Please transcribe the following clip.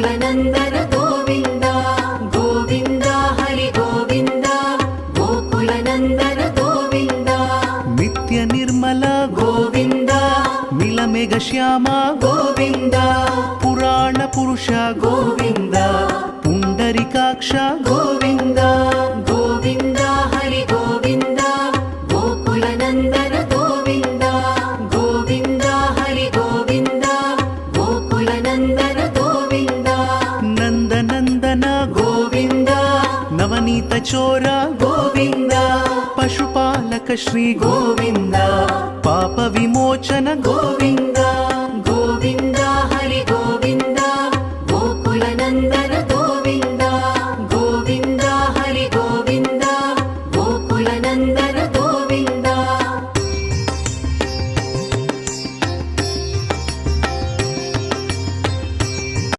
गोकुलनन्दन गोविन्द गोविन्द हरि गोविन्द गोकुलनन्दन गोविन्द नित्य निर्मल गोविन्द नीलमेघ श्याम गोविन्द पुराण पुरुष गोविन्द पुण्डरीकाक्ष गोविन्द गोविन्द हरि गोविन्द गोकुलनन्दन गोविन्द गोविन्द हरि गोविन्द गोकुलनन्दन गोविन्द नन्दनन्दन गोविन्द नवनीत चोर गोविन्द पशुपालक श्री गोविन्द पाप विमोचन गोविन्द